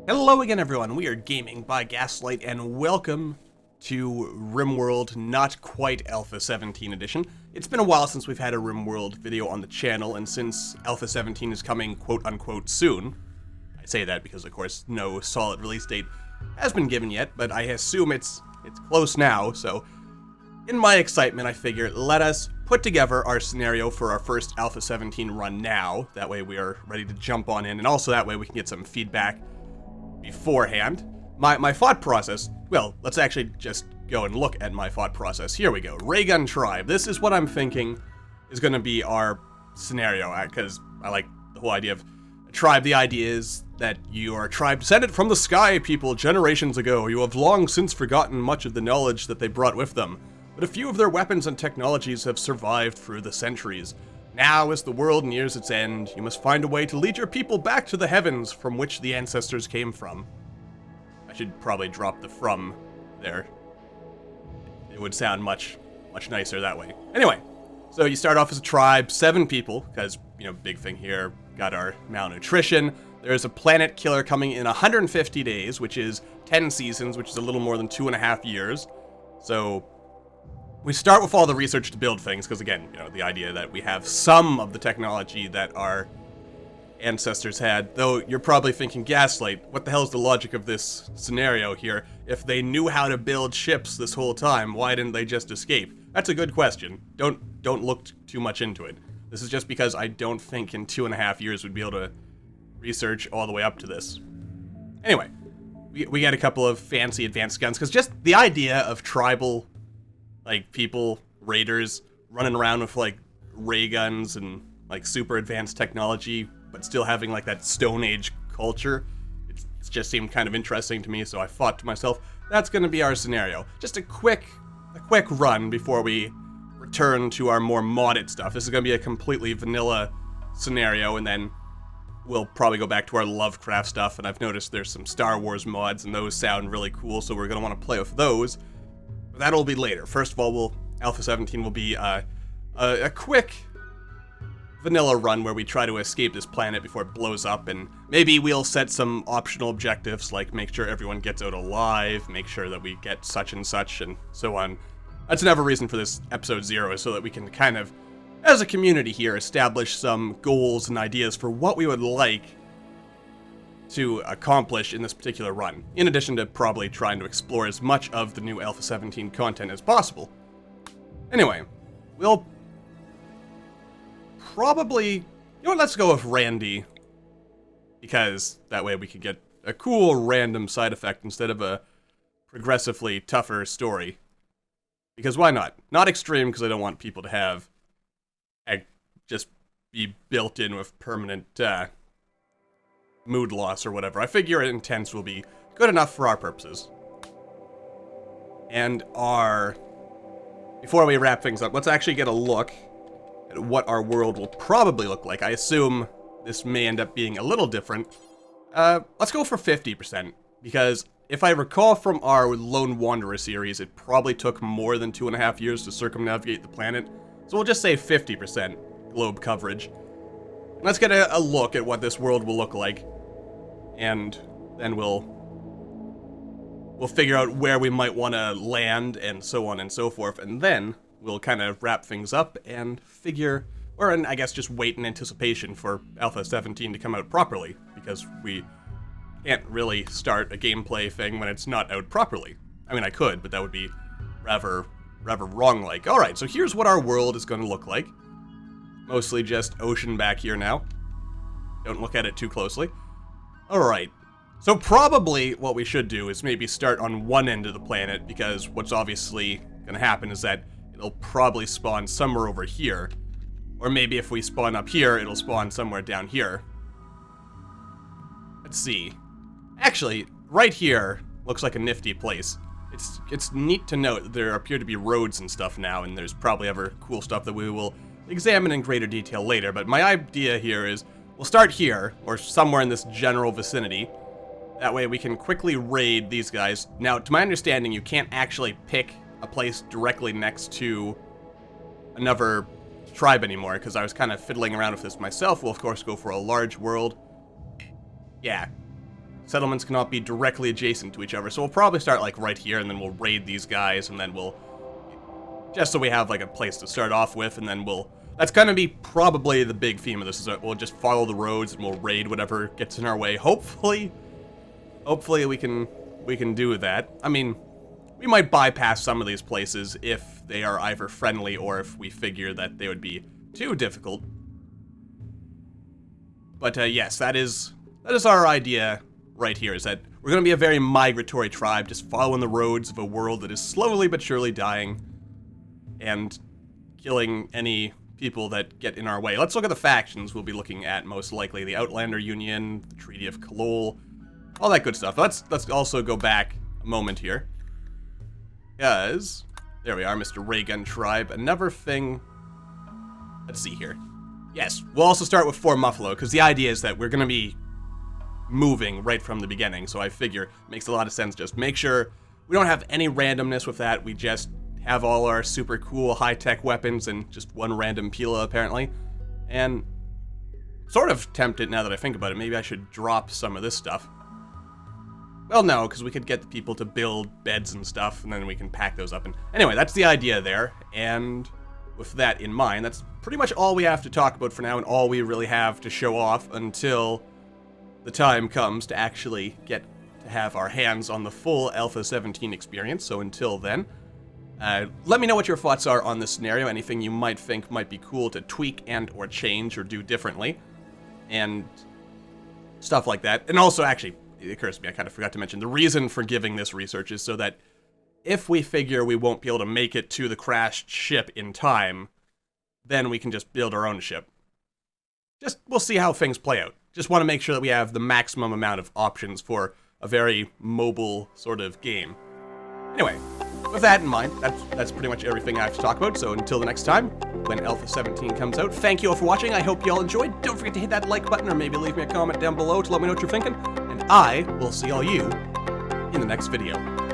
Hello again, everyone. We are Gaming by Gaslight, and welcome to Rimworld Not Quite Alpha 17 edition. It's been a while since we've had a Rimworld video on the channel, and since Alpha 17 is coming quote-unquote soon, I say that because, of course, no solid release date has been given yet, but I assume it's close now, so in my excitement, I figured let us put together our scenario for our first Alpha 17 run now. That way we are ready to jump on in, and also that way we can get some feedback beforehand. My thought process, well, let's actually just go and look at my thought process. Here we go. Raygun Tribe. This is what I'm thinking is going to be our scenario, because I like the whole idea of a tribe. The idea is that you are a tribe descended from the sky people generations ago. You have long since forgotten much of the knowledge that they brought with them, but a few of their weapons and technologies have survived through the centuries. Now, as the world nears its end, you must find a way to lead your people back to the heavens from which the ancestors came from. I should probably drop the "from" there. It would sound much nicer that way. Anyway, so you start off as a tribe, 7 people, because, you know, big thing here, got our malnutrition. There's a planet killer coming in 150 days, which is 10 seasons, which is a little more than 2.5 years. So we start with all the research to build things, because again, you know, the idea that we have some of the technology that our ancestors had, though you're probably thinking, Gaslight, what the hell is the logic of this scenario here? If they knew how to build ships this whole time, why didn't they just escape? That's a good question. Don't look too much into it. This is just because I don't think in 2.5 years we'd be able to research all the way up to this. Anyway, we got a couple of fancy advanced guns, because just the idea of tribal, like, people, raiders, running around with, like, ray guns and, like, super advanced technology, but still having, like, that Stone Age culture, it just seemed kind of interesting to me, so I thought to myself, that's gonna be our scenario. Just a quick run before we return to our more modded stuff. This is gonna be a completely vanilla scenario, and then we'll probably go back to our Lovecraft stuff, and I've noticed there's some Star Wars mods, and those sound really cool, so we're gonna want to play with those. But that'll be later. First of all, Alpha 17 will be a quick vanilla run where we try to escape this planet before it blows up, and maybe we'll set some optional objectives, like make sure everyone gets out alive, make sure that we get such and such, and so on. That's another reason for this episode 0, is so that we can kind of, as a community here, establish some goals and ideas for what we would like to accomplish in this particular run, in addition to probably trying to explore as much of the new Alpha 17 content as possible. Anyway, we'll probably, you know what, let's go with Randy, because that way we could get a cool random side effect instead of a progressively tougher story. Because why not? Not extreme, because I don't want people to have just be built in with permanent mood loss or whatever. I figure intense will be good enough for our purposes. And before we wrap things up, let's actually get a look at what our world will probably look like. I assume this may end up being a little different. Let's go for 50%, because if I recall from our Lone Wanderer series, it probably took more than 2.5 years to circumnavigate the planet. So we'll just say 50% globe coverage. Let's get a look at what this world will look like, and then we'll figure out where we might want to land, and so on and so forth, and then we'll kind of wrap things up and figure, or I guess just wait in anticipation for Alpha 17 to come out properly, because we can't really start a gameplay thing when it's not out properly. I mean, I could, but that would be rather wrong-like. Alright, so here's what our world is going to look like. Mostly just ocean back here now. Don't look at it too closely. Alright, so probably what we should do is maybe start on one end of the planet, because what's obviously going to happen is that it'll probably spawn somewhere over here. Or maybe if we spawn up here, it'll spawn somewhere down here. Let's see. Actually, right here looks like a nifty place. It's neat to note that there appear to be roads and stuff now, and there's probably other cool stuff that we will examine in greater detail later, but my idea here is we'll start here, or somewhere in this general vicinity. That way we can quickly raid these guys. Now, to my understanding, you can't actually pick a place directly next to another tribe anymore, because I was kind of fiddling around with this myself. We'll, of course, go for a large world. Yeah. settlements cannot be directly adjacent to each other, so we'll probably start like right here, and then we'll raid these guys, and then we'll, just so we have like a place to start off with, and then that's gonna be probably the big theme of this, is that we'll just follow the roads and we'll raid whatever gets in our way. Hopefully we can do that. I mean, we might bypass some of these places if they are either friendly or if we figure that they would be too difficult. But yes, that is our idea right here, is that we're going to be a very migratory tribe, just following the roads of a world that is slowly but surely dying, and killing any people that get in our way. Let's look at the factions we'll be looking at, most likely. The Outlander Union, the Treaty of Kalol, all that good stuff. Let's also go back a moment here. Because, there we are, Mr. Raygun Tribe. Another thing, let's see here. Yes, we'll also start with Fort Muffalo, because the idea is that we're going to be moving right from the beginning, so I figure it makes a lot of sense. Just make sure we don't have any randomness with that. We just have all our super cool high-tech weapons and just one random Pila, apparently. And sort of tempted, now that I think about it, maybe I should drop some of this stuff. Well, no, because we could get the people to build beds and stuff, and then we can pack those up. And anyway, that's the idea there, and with that in mind, that's pretty much all we have to talk about for now, and all we really have to show off until the time comes to actually get to have our hands on the full Alpha 17 experience. So until then, let me know what your thoughts are on this scenario, anything you might think might be cool to tweak and or change or do differently, and stuff like that. And also, actually, it occurs to me, I kind of forgot to mention, the reason for giving this research is so that if we figure we won't be able to make it to the crashed ship in time, then we can just build our own ship. We'll see how things play out. Just want to make sure that we have the maximum amount of options for a very mobile sort of game. Anyway, with that in mind, that's pretty much everything I have to talk about, so until the next time, when Alpha 17 comes out, thank you all for watching. I hope you all enjoyed. Don't forget to hit that like button, or maybe leave me a comment down below to let me know what you're thinking, and I will see all you in the next video.